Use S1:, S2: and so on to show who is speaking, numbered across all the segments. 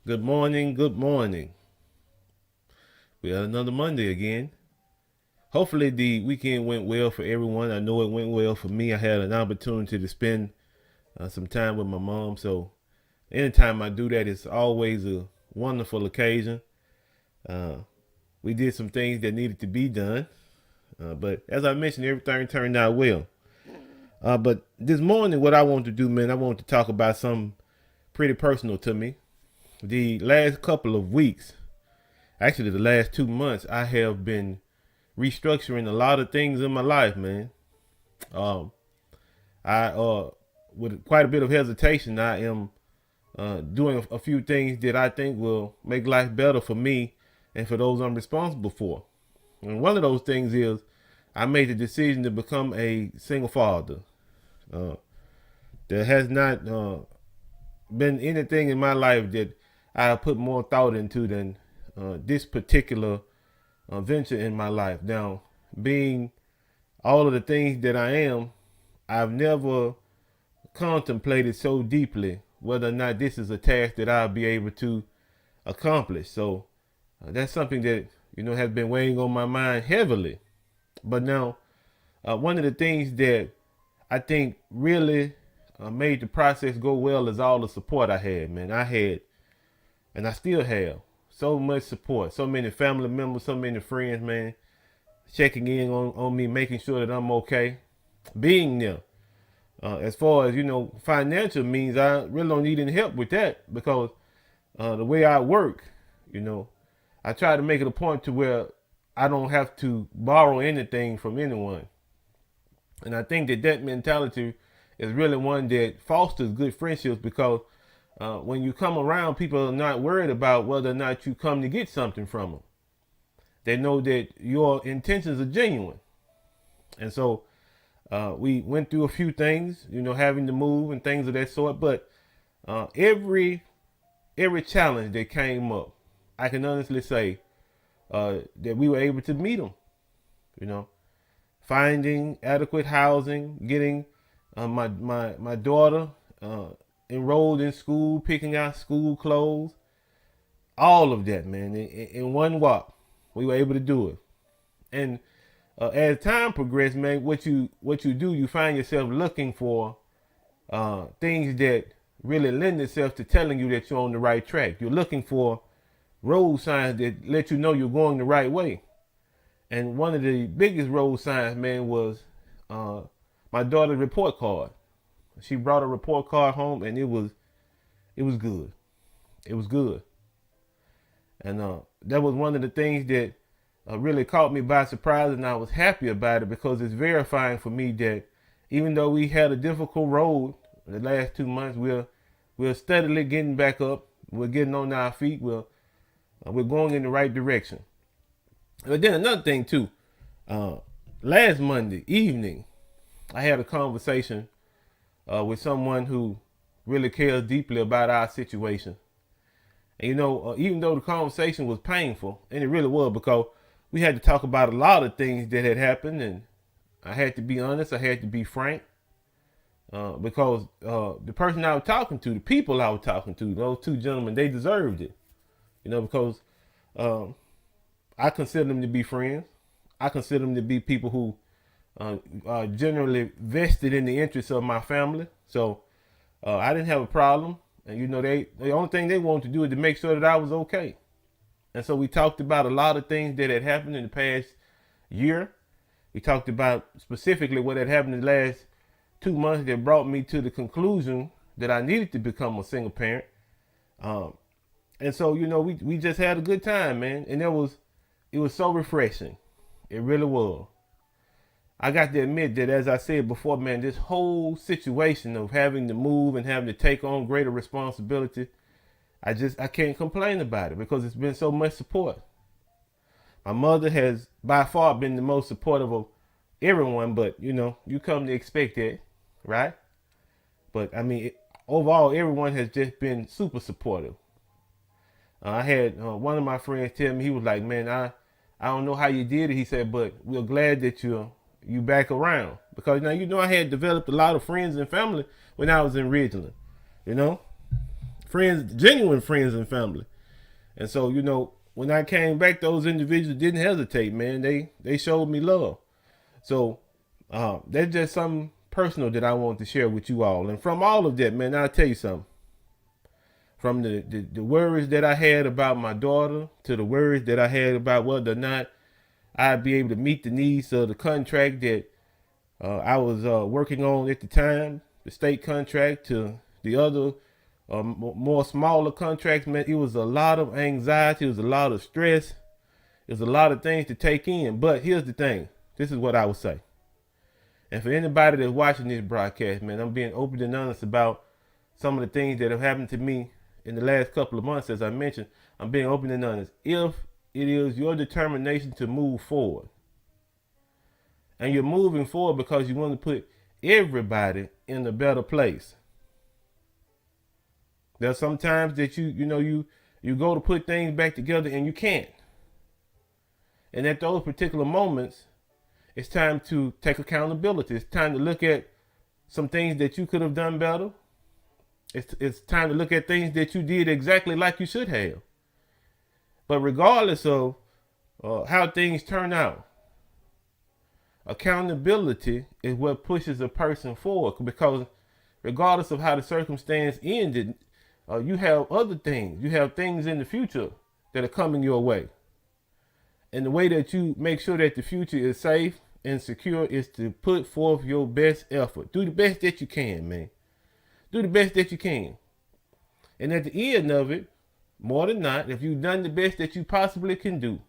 S1: Good morning, good morning. We had another Monday again. Hopefully the weekend went well for everyone. I know it went well for me. I had an opportunity to spend some time with my mom. So anytime I do that, it's always a wonderful occasion. Uh, we did some things that needed to be done. But as I mentioned, everything turned out well. But this morning, what I want to do, man, I want to talk about something pretty personal to me. The last couple of weeks, actually the last 2 months, I have been restructuring a lot of things in my life, man. Um, I with quite a bit of hesitation, I am doing a few things that I think will make life better for me and for those I'm responsible for. And one of those things is I made the decision to become a single father. Uh, there has not been anything in my life that I have put more thought into than this particular venture in my life. Now, being all of the things that I am, I've never contemplated so deeply whether or not this is a task that I'll be able to accomplish. So that's something that has been weighing on my mind heavily. But now, one of the things that I think really made the process go well is all the support I had. Man, I had, and I still have, so much support. So many family members, so many friends, man, checking in on me, making sure that I'm okay, being there. As far as financial means, I really don't need any help with that because the way I work, you know, I try to make it a point to where I don't have to borrow anything from anyone, and I think that that mentality is really one that fosters good friendships because when you come around, people are not worried about whether or not you come to get something from them. They know that your intentions are genuine, and so we went through a few things, having to move and things of that sort. But every challenge that came up, I can honestly say that we were able to meet them. You know, finding adequate housing, getting my daughter enrolled in school, picking out school clothes, all of that, man, in one walk, we were able to do it. And as time progressed, man, what you do, you find yourself looking for things that really lend itself to telling you that you're on the right track. You're looking for road signs that let you know you're going the right way. And one of the biggest road signs, man, was uh, my daughter's report card. She brought a report card home, and it was good. It was good, and that was one of the things that really caught me by surprise, and I was happy about it because it's verifying for me that even though we had a difficult road the last 2 months, we're steadily getting back up. We're getting on our feet. We're going in the right direction. But then another thing too, uh, last Monday evening, I had a conversation with someone who really cares deeply about our situation. And even though the conversation was painful, and it really was because we had to talk about a lot of things that had happened, and I had to be honest, I had to be frank, because the person I was talking to, the people I was talking to, those two gentlemen, they deserved it. Because um, I consider them to be friends. I consider them to be people who are generally vested in the interests of my family. So I didn't have a problem. And the only thing they wanted to do is to make sure that I was okay. And so we talked about a lot of things that had happened in the past year. We talked about specifically what had happened in the last 2 months that brought me to the conclusion that I needed to become a single parent. Um, and so we just had a good time, man. And it was so refreshing. It really was. I got to admit that, as I said before, man, this whole situation of having to move and having to take on greater responsibility, I can't complain about it because it's been so much support. My mother has by far been the most supportive of everyone, but you come to expect that, right? But I mean, overall, everyone has just been super supportive. I had one of my friends tell me, he was like, "Man, I don't know how you did it." He said, "But we're glad that you back around because now I had developed a lot of friends and family when I was in Ridgeland. You know, friends, genuine friends and family. And so, when I came back, those individuals didn't hesitate, man. They showed me love. So that's just something personal that I want to share with you all. And from all of that, man, I'll tell you something. From the worries that I had about my daughter to the worries that I had about whether or not I'd be able to meet the needs of the contract that I was working on at the time, the state contract, to the other more smaller contracts, man, it was a lot of anxiety. It was a lot of stress. It was a lot of things to take in. But here's the thing. This is what I would say. And for anybody that's watching this broadcast, man, I'm being open and honest about some of the things that have happened to me in the last couple of months. As I mentioned, I'm being open and honest. If it is your determination to move forward, and you're moving forward because you want to put everybody in a better place. There's sometimes that you go to put things back together and you can't. And at those particular moments, it's time to take accountability. It's time to look at some things that you could have done better. It's time to look at things that you did exactly like you should have. But regardless of how things turn out, accountability is what pushes a person forward, because regardless of how the circumstance ended, you have other things. You have things in the future that are coming your way. And the way that you make sure that the future is safe and secure is to put forth your best effort. Do the best that you can, man. Do the best that you can. And at the end of it, more than not, if you've done the best that you possibly can do,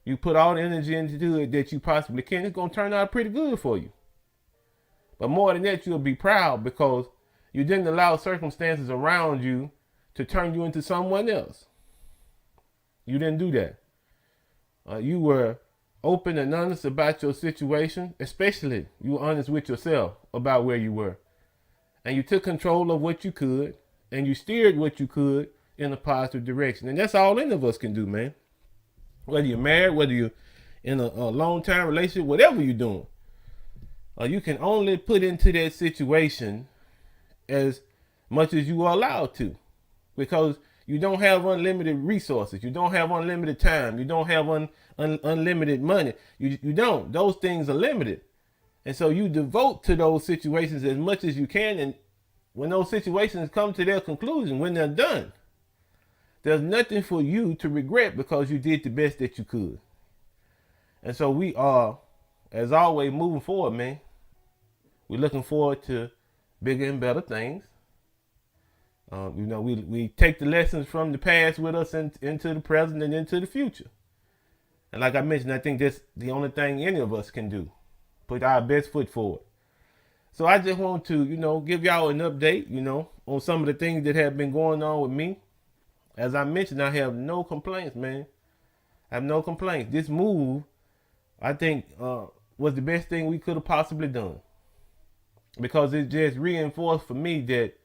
S1: you put all the energy into it that you possibly can, it's going to turn out pretty good for you. But more than that, you'll be proud because you didn't allow circumstances around you to turn you into someone else. You didn't do that. You were open and honest about your situation, especially you were honest with yourself about where you were. And you took control of what you could, and you steered what you could in a positive direction. And that's all any of us can do, man. Whether you're married, whether you're in a long-time relationship, whatever you're doing, you can only put into that situation as much as you are allowed to, because you don't have unlimited resources. You don't have unlimited time. You don't have unlimited money. You don't. Those things are limited. And so you devote to those situations as much as you can. And when those situations come to their conclusion, when they're done, there's nothing for you to regret because you did the best that you could. And so we are, as always, moving forward, man. We're looking forward to bigger and better things. We take the lessons from the past with us into the present and into the future. And like I mentioned, I think that's the only thing any of us can do. Put our best foot forward. So I just want to, give y'all an update, on some of the things that have been going on with me. As I mentioned, I have no complaints, man. I have no complaints. This move, I think, was the best thing we could have possibly done. Because it just reinforced for me that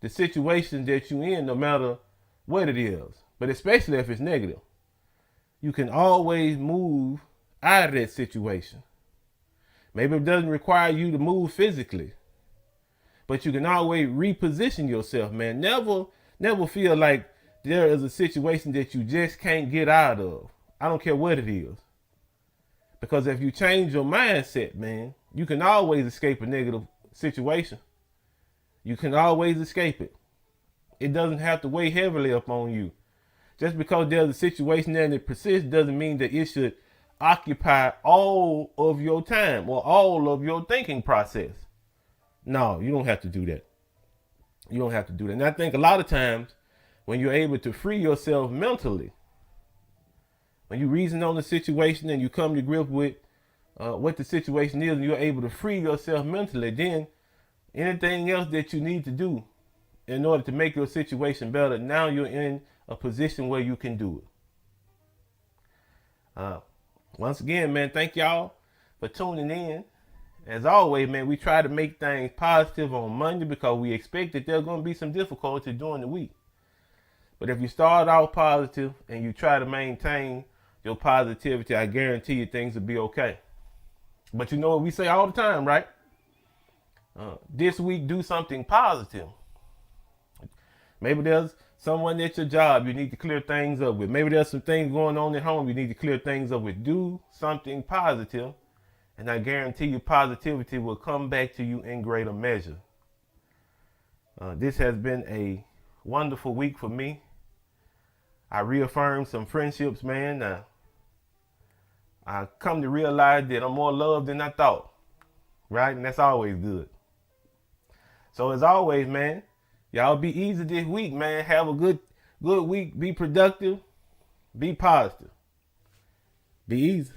S1: the situation that you're in, no matter what it is, but especially if it's negative, you can always move out of that situation. Maybe it doesn't require you to move physically, but you can always reposition yourself, man. Never feel like there is a situation that you just can't get out of. I don't care what it is. Because if you change your mindset, man, you can always escape a negative situation. You can always escape it. It doesn't have to weigh heavily upon you. Just because there's a situation there and it persists doesn't mean that it should occupy all of your time or all of your thinking process. No, you don't have to do that. You don't have to do that. And I think a lot of times when you're able to free yourself mentally, when you reason on the situation and you come to grip with what the situation is and you're able to free yourself mentally, then anything else that you need to do in order to make your situation better, now you're in a position where you can do it. Once again, man, thank y'all for tuning in. As always, man, we try to make things positive on Monday because we expect that there's going to be some difficulty during the week. But if you start off positive and you try to maintain your positivity, I guarantee you things will be okay. But you know what we say all the time, right? This week, do something positive. Maybe there's someone at your job you need to clear things up with. Maybe there's some things going on at home you need to clear things up with. Do something positive, and I guarantee you positivity will come back to you in greater measure. This has been a wonderful week for me. I reaffirmed some friendships, man. I come to realize that I'm more loved than I thought, right? And that's always good. So as always, man, y'all be easy this week, man. Have a good week. Be productive. Be positive. Be easy.